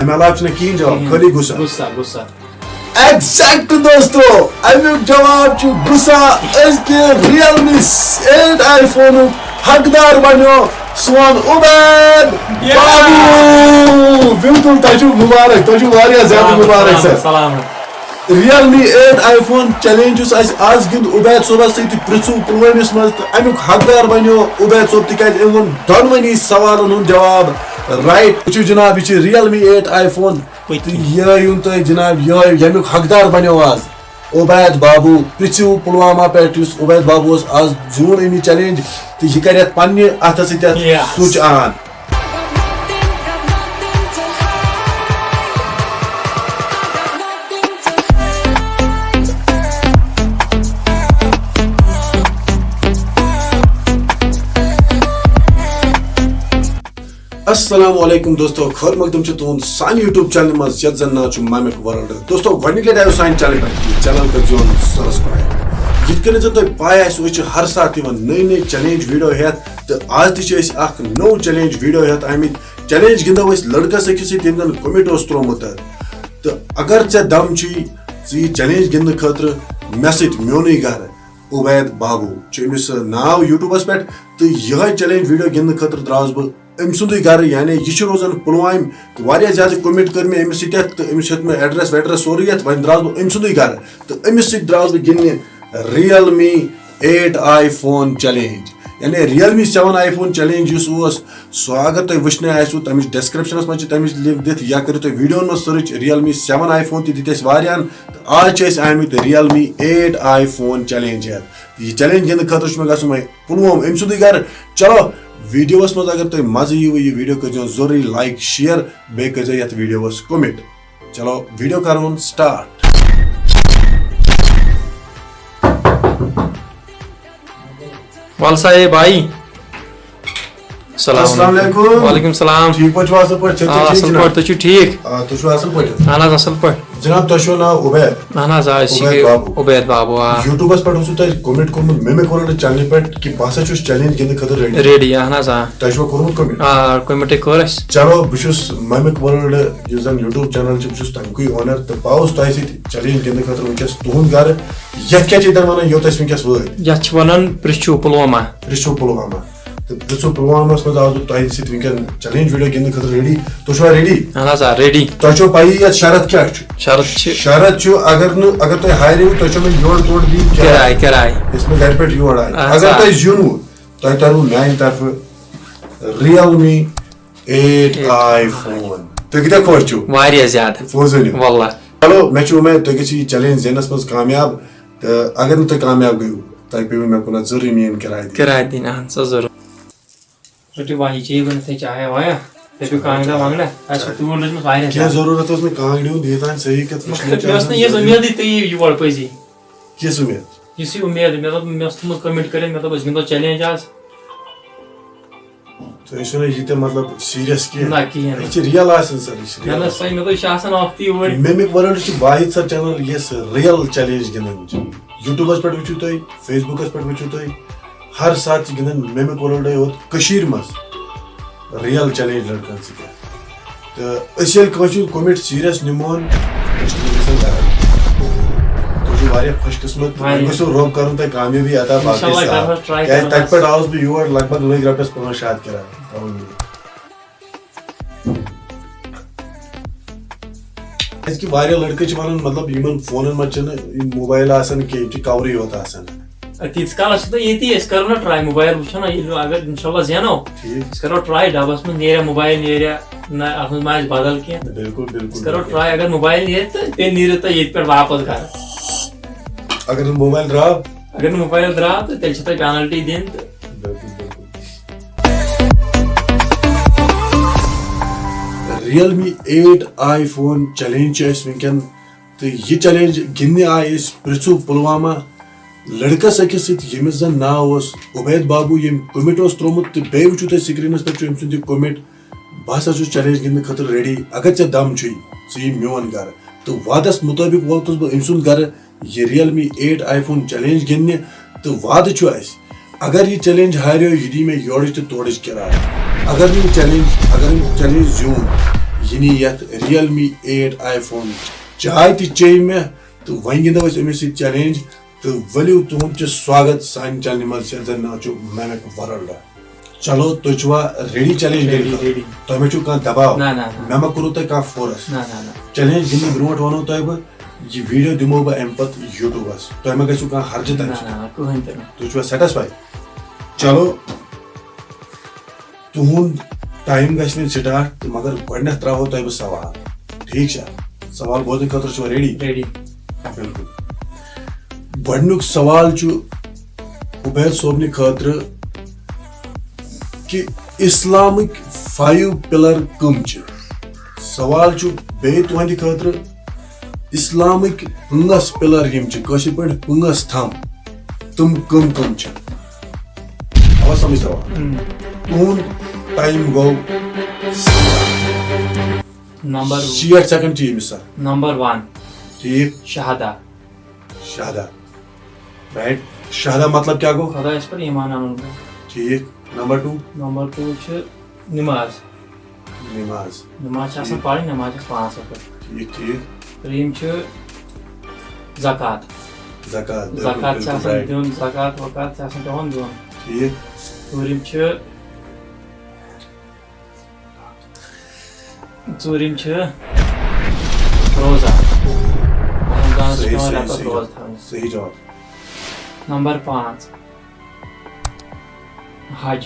अमे अलावा कहीं जवाब खाली गुस्सा गुस्सा गुस्सा एग्जैक्ट दोस्तों अमुक जवाब छु गुस्सा इसके Realme 8 iPhone हकदार बनो सोन उबैद बाबू बिल्कुल तजु मुबारक तजु वारिया ज्यादा मुबारक सर सलाम Realme 8 iPhone चैलेंज आज गिंद उबैद सोबस सहित पृथु पुलवामिस मज अमुक हकदार बनो उबैद सोब तिकाज एवं दोनवनी सवालन हुन जवाब राइट छु जनाब ये Realme 8 iPhone ये तो जनाब ये यमुक हकदार बनो आज उबैद बाबू पृथु पुलवामा पे उबैद बाबू आज जून अमी चैलेंज तो यह कर पन्ने अथ स्विच आन अस्सलामुअलैकुम दोस्तों खैर मकदम तुहद सान यूट्यूब चैनल मज ये जन नाव मामिक वर्ल्ड दोस्तों गनिक लटि आयो सान चैनल पे चैनल कर सब्सक्राइब यित कन जन तुम पाय आसि हर साथ नई नई चैलेंज वीडियो हेत तो आज तक नौ चैलेंज वीडियो हेत आमित चैलेंज गिंदो लड़कस अकिस यम कमिट त्रोमुत तो अगर ऐ दम ची चैलेंज गिंद खतर मे मोन घर उबैद बाबू अमिस नाव यूट्यूबस पे तो यह चैलेंज वीडियो गिंद खतर द्रास बह अम सुंद घर यानी यह रोजान पुलवाम तो ज्यादा कमिट कर मे अमिस तो अमिस हे एड्रेस वेड्रेस सोरे वन द्रास बह अम सुंद घर तो अमिस द्रास बह गिंदने Realme 8 iPhone चैलेंज यानी Realme 7 iPhone चैलेंज सो अगर तुम वुचने आसो तमिच डिस्क्रिप्शन मज तमिच लिंक दिख या करो तुम वीडियो मज सर्च Realme 7 iPhone दित वारियान आज आमित Realme 8 iPhone चैलेंज यह चैलेंज गिंद खतर मे गो पुलवाम अम सुंद घर चलो वीडियोस मज अगर तुम मज यू यह वीडियो कर जरूरी लाइक शेयर बे कर ये वीडियोस कमिट चलो वीडियो कर स्टार्ट वालसा ए भाई अस्सलाम वालेकुम वालेकुम सलाम ठीक पछ वासल पछ असल पछ तो ठीक तुम असल पछ अहन असल पछ जनाब तुम नाव उबैद अहन उबैद बाबू यूट्यूबस पे तुम कमिट कोर्मुत मेमिक वर्ल्ड चैनल पे कि बह चैलेंज गिंद खतर रेडी अहन तुम कोर्मुत कमिट कमिट कर चलो बहुत मेमिक वर्ल्ड यूट्यूब चैनल बहुत तमुक ओनर तो पावस तुम चैलेंज गिंद खतर वनकस तुहद घर ये क्या वन योत वनकस वत वन पृथु पुलवामा तो पृथु पुलवामा मज आज तुम वनकन चैलेंज वीडियो गिंद खतर रेडी तुम रेडी अहन रेडी तुम पई ये शरत क्या शरत अगर तुम हारे तुम योर तोड़ दी किराए इसमें घर पे योर आए अगर तुम जुनू तुम तरह मान तरफ Realme 8 iPhone तुम क्या खुश वारिया ज्यादा फोजन वल्लाह चलो मे उम्मीद तुम गई चैलेंज जिनस मज कामयाब तो अगर तुम कामयाब गयो तुम पे मे कुन जरूरी मेन किराए दिन अहन जरूर रोटी वाही चाहिए बन थे चाहे वाया ते कांगड़ा वांगड़ा ऐसे तू बोल रहे वायरस क्या जरूरत है उसमें कांगड़ियों देता सही कत मैं ये उम्मीद थी ये वर्ड पे जी किस उम्मीद इसी उम्मीद मैं तुम कमेंट करें मैं तो बस गिंदो चैलेंज आज तो इसने ये मतलब सीरियस की ना की है ये रियल आसन सर ना सही मैं तो शासन ऑफ वर्ड मेमिक वर्ल्ड ची वाहिद सर चैनल ये रियल चैलेंज गिंदन यूट्यूबस पे वचु तय फेसबुकस पे वचु तय हर साथ गिंदन मेमिक वर्ल्ड होत कशीर मस रियल चैलेंज लड़कन से तो असल कछु कमिट सीरियस निमोन तो वारिया खुशकिस्मत गो रोब करन तय कामयाबी अता बाकी क्या तक पे हाउस भी योर लगभग लग रपस 5 शाद करा इसकी वारिया लड़के च वन मतलब यमन फोनन मच मोबाइल आसन के कवरी होत आसन तीस काल तो ये करो ना ट्राई मोबाइल वुचो ना अगर इंशाल्लाह जेनो करो ट्राई डबस में नेरे मोबाइल नेरे ना अहमद माज बदल के बिल्कुल करो ट्राई अगर मोबाइल नेरे तो पे नीरे तो ये पे वापस कर अगर मोबाइल द्रा तो तेल छता पेनल्टी दिन Realme 8 iPhone चैलेंज वनकन तो यह चैलेंज गिंदने आए पृथु पुलवामा लड़कस अकिस यमिस जन नाव उबैद बाबू यम कमिट त्रोमुत तो बे वुचु तुम स्क्रीनस पे अम सुंद कमिट बह चैलेंज गिंद खतर रेडी अगर ऐ दम ची मोन घर तो वादस मुताबिक वोतुस बह अम सुंद घर ये Realme 8 iPhone चैलेंज गिंदने तो वाद अगर ये चैलेंज हारो यह दी मे योड़ तो तोड़ किराए अगर चैलेंज जून यह यथ Realme 8 iPhone चाय ति चे मे तो वन गिंदो अमिस चैलेंज तो वलियो तुहद स्वागत सान चैनल मज जन नाव मैमेक वर्ल्ड चलो तुवा रेडी चैलेंज रेडी तुम मे कह दबाव ना ना मे मा करू तुम कह फोर्स ना ना ना चैलेंज गिंद ब्रोट वनो तुम बह यह वीडियो दिमो बह अम पे यूट्यूबस तुम मे गो कह हर्ज ना ना कहीं तुवा सेटिस्फाई चलो तुहद टाइम गि स्टार्ट मगर गो त्रो तुम बह सवाल ठीक है सवाल बोजन खतर रेडी रेडी बिल्कुल गोडनुक सवाल उबैद सोबन खतर कि इस्लामिक 5 पिलर कम सवाल बे तुहद खतर इस्लामिक 5 पिलर यम पे 5 थम तुम कम आवा समझ सवाल तुहद टाइम गो नंबर 60 सेकंड सर नंबर 1 ठीक शहादा शहादा राइट शहादा मतलब क्या गो खुदा इस पर ईमान आना ठीक नंबर 2 नमाज नमाज नमाज आसान पढ़ी नमाज 5 वक्त ठीक ठीक त्रीम ज़कात ज़कात ज़कात आसान दियोन ज़कात वकात आसान पेवन दियोन ठीक ज़ूरिम रोज़ा सही जवाब नंबर 5 हज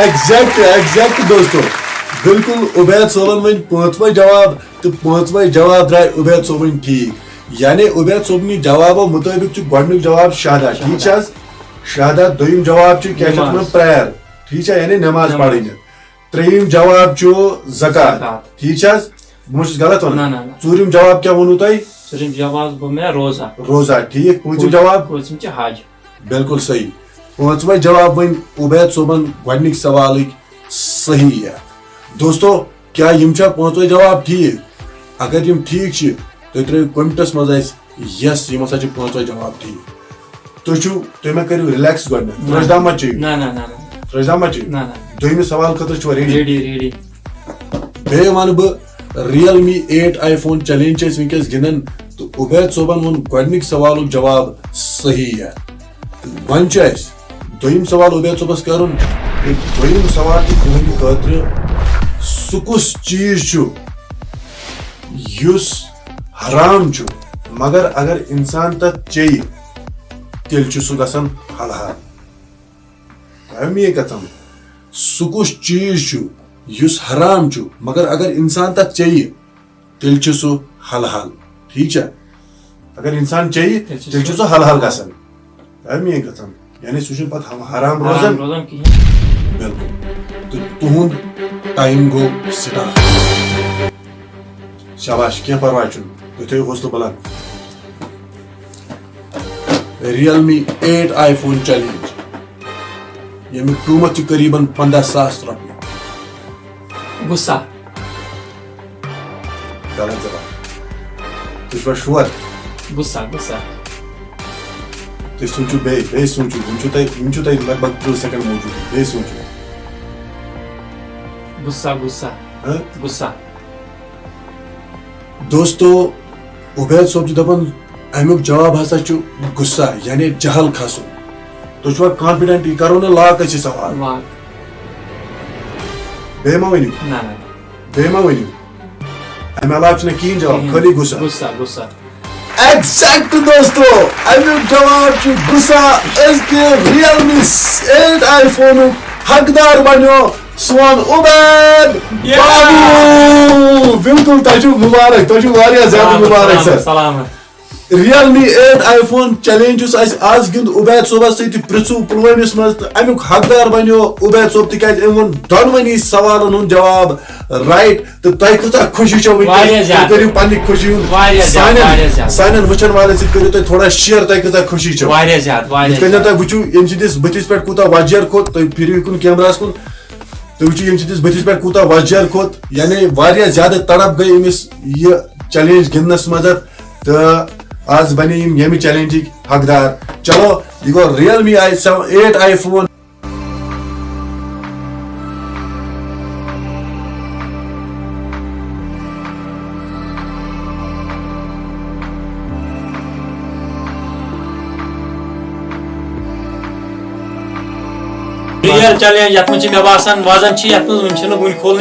एग्जैक्ट दोस्तों बिल्कुल उबैद सोबन वन 5वां जवाब तो 5वां जवाब द्राय उबैद सोबन ठीक यानी उबैद सोबन जवाबो मुताबिक गोडनुक जवाब शहादा ठीक है शहादा दोयम जवाब क्या प्रेयर ठीक है यानी नमाज पढ़नी त्रेयम जवाब ज़कात ठीक है मुझे गलत वन चूरिम जवाब क्या वोनु तुम चूरिम जवाब मैं रोजा ठीक पूंचम जवाब हज बिल्कुल सही 5वां जवाब वन उबैद सोबन गोडनिक सवाल सही है दोस्तों क्या यम 5वां जवाब ठीक अगर यम ठीक तुम त्रो कमेंटस मज यस यम हसा 5वां जवाब ठीक तुम करू रिलैक्स गोडन मत दोम सवाल खतर रेडी बे वन बह Realme 8 iPhone चैलेंज वनकस गिंदन तो उबैद सोबन वो गोडनिक सवाल जवाब सही है वन दोम सवाल उबैद सोबस कर दोम सवाल तुहद खतर सह कुस चीज युस हराम मगर अगर इंसान तथ चे तेल सह गसान हलाल कथम सह कुस चीज युस हराम मगर अगर इंसान तथ चे तेल सह हलाल ठीक है अगर इंसान चे तेल सह हलाल गसान कथम यानी सह पे हराम रोजन बिल्कुल तो तुहद टाइम गो स्टार्ट शाबाश क्या परवाह थो हौसला बुलंद Realme 8 iPhone चैलेंज यमिक कीमत करीबन 15,000 रुपये गुस्सा गलत जवाब तुझ शुर गुस्सा गुस्सा तुम सोचो बे सोचो तुम लगभग 2 सेकंड मौजूद बे सोचो गुस्सा गुस्सा गुस्सा दोस्तों उबैद सोब दपन अमुक जवाब हसा गुस्सा यानी जहल खसुन तुम कॉन्फिडेंट यह करो ना लाक सवाल बे मा वनु अमे अलाव कहीं जवाब खाली गुस्सा गुस्सा गुस्सा एग्जैक्ट दोस्तों अमुक जवाब गुस्सा Realme 8 iPhone हकदार बनो सोन उबैद बाबू बिल्कुल तुझ मुबारक तुझ ज्यादा मुबारक सर Realme 8 iPhone चैलेंज आज गिंद उबैद सोबस सत पृथु पुलवामिस मज अमुक हकदार बनो उबैद सोब तिकाज अमन दोनवनी सवालन हुन जवाब राइट तो तुम कूत खुशी करू पन्नी खुशी सान वचन वाले करू तुम थोड़ा शेयर तुम कूत खुशी तुम वुचु यम सदिस बतिस पे कूत वजर खोत तुम फिर कुन कैमरास कुन तुम वुचु यम सदिस बतिस पे कूत वजर खोत यानी ज्यादा तड़प गई अमिस यह चैलेंज गिंदनस मज तो आज बने यम चैलेंज हकदार चलो यह गो Realme 8 iPhone रियल चैलेंज यत में मे बासान वजन यत में वन खोल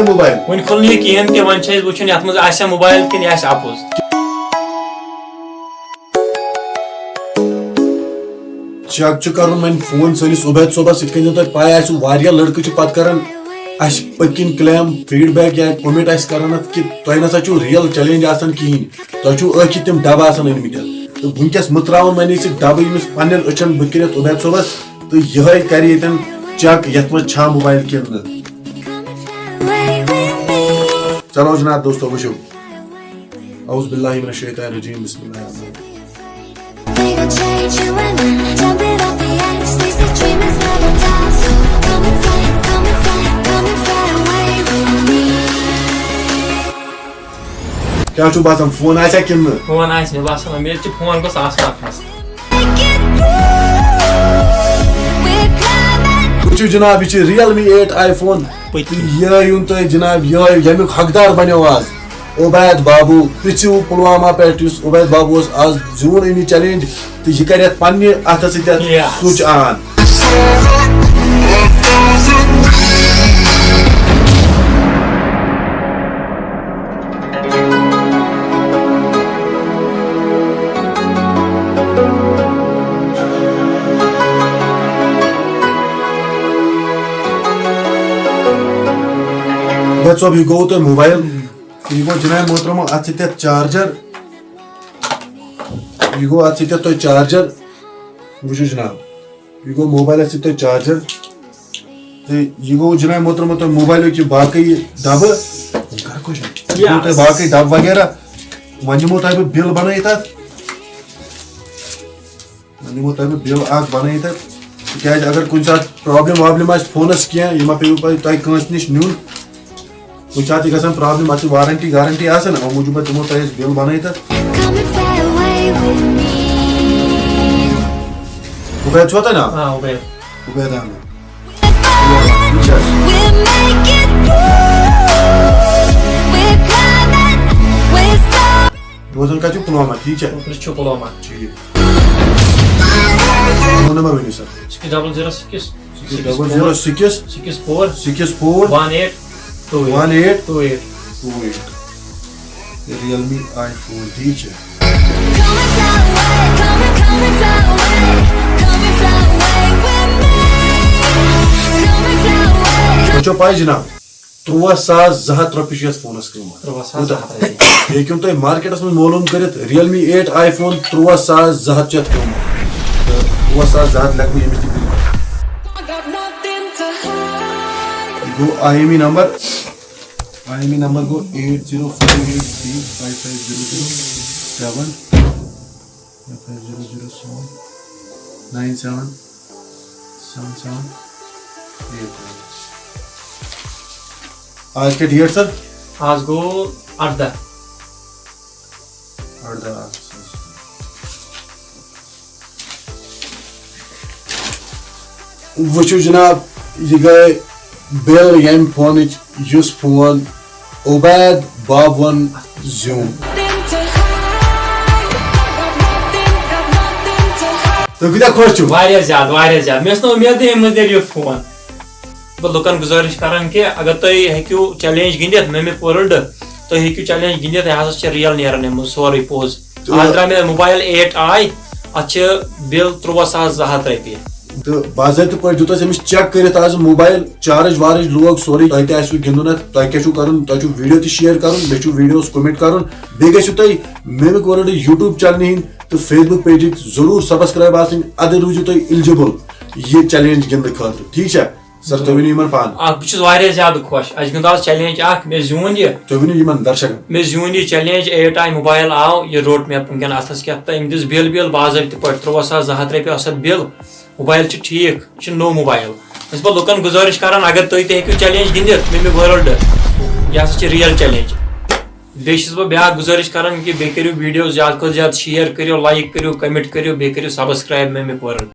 मोबाइल वन खोल कहें तह वन वुन यत में मोबाइल कि अपोज चेक कर फोन सैनिस उबैद सोबस इत तुम पाई आया लड़के पत कर पकिन क्लेम फीडबैक या कमेंट कर कि तुम नसा रियल चैलेंज कहें तुम अखि तम डब अनमित तो वनकस मत्र वन डब पन्न अचन बुत कर उबैद सोबस तो यह कर चेक यथ मज मोबाइल कि चलो जनाब दोस्तों वो औज़ बिल्लाहि मिनश शैतानिर रजीम बिस्मिल्लाहिर रहमानिर रहीम We gon' change you and I jump it off the edge. They say dreamers never die, so come and fly, come and fly, come and fly away with me. क्या छु बात फोन आया कि फोन मे बासान मे phone गो आस Make it through. We're climbing. वो जनाब यह Realme 8 iPhone यह तुम जनाब यह यमुक हकदार बनो आज उबैद बाबू पिछू पुलवामा पे उबैद बाबू आज जून अमी चैलेंज तो यह कर पन्ने अथ स्विच ऑन बच्चों भी गो तो मोबाइल यह गो जनाब मोहतरमा अत चार्जर यह गो अत तुम चार्जर वो जनाब यह गो मोबाइल चार्जर तो यह गो जनाब मोहतरमा तुम मोबाइल की बाकी डब बाकी डब वगैरह वन दिमो तुम बिल बन वन तुम बिल बन क्या अगर कुछ सात प्रॉब्लम वाब्लम फोनस कह यह पे तुम नश नुन कुछ सात गसान प्रॉब्लम अत वारंटी गारंटी आसन अव मूजूब दिमो तुम बिल बन Come and fly away with me. Ubaid छो ना हाँ Ubaid Ubaid Ahmad We'll make it through. We're climbing. We're soaring. रोजन का पुलवामा ठीक है छु Pulwama phone number one sir 6006 0006 64 64 18 18 28 Realme iPhone ठीक है Come and fly away. Come and fly away. Come and fly away with me. Come and fly away. बच्चों पाई जनाब 3200 रुपये phones कीमत ये तुम मार्केटस में मालूम कर Realme 8 iPhone 3200 3200 लग ये I got nothing to hide. गो IME नंबर गो 8058355007 आज के डेट सर आज गो 18 वो जनाब यह गए बिल यम फोन फोन उबैद बाबन zoom Nothing to hide. Got nothing to hide. तो कितना खुश छु वारिया ज्यादा मे उम्मीद अम ये फोन बह लुकन गुजारिश करान कि अगर तुम हेक्यू चैलेंज गिंदित मेमिक वर्ल्ड तुम हेक्यू चैलेंज गिंदित यह रियल नेरान अम सोरे पोज आज द्रा मे मोबाइल 8 आई अत बिल 6300 रुपये तो बाज़ाब्त पे जो अमिस चेक कर आज मोबाइल चार्ज वार्ज लोग सोरे तुम गिंदन तुम क्या वीडियो तो शेयर कर वीडियोस कमेंट कर गु mimic world YouTube channel Hind तो फेसबुक पेज जरूर सब्सक्राइब अद रूजू तुम एलिजिबल ये चैलेंज गिंद खतर ठीक है सर तुम वन पान बहुत ज्यादा खुश आज गिंद आज चैलेंज मे जून यह तुम वन दर्शक मे जून यह चैलेंज 8 आई मोबाइल आव यह रोट मे वनकन अथस क्या अम दिस बिल बाज़ाब्त पे 6300 रुपये बिल मोबाइल ठीक नो मोबाइल बह लुकन गुजारिश करान अगर तुम तू चैलेंज गिंदित मेमिक वर्ल्ड यह रियल चैलेंज बेस बह ब्या गुजारिश करान कि बे करो वीडियो ज्यादा ज्यादा शेयर करो लाइक करो कमेंट करो बे करो सब्सक्राइब मेमिक वर्ल्ड।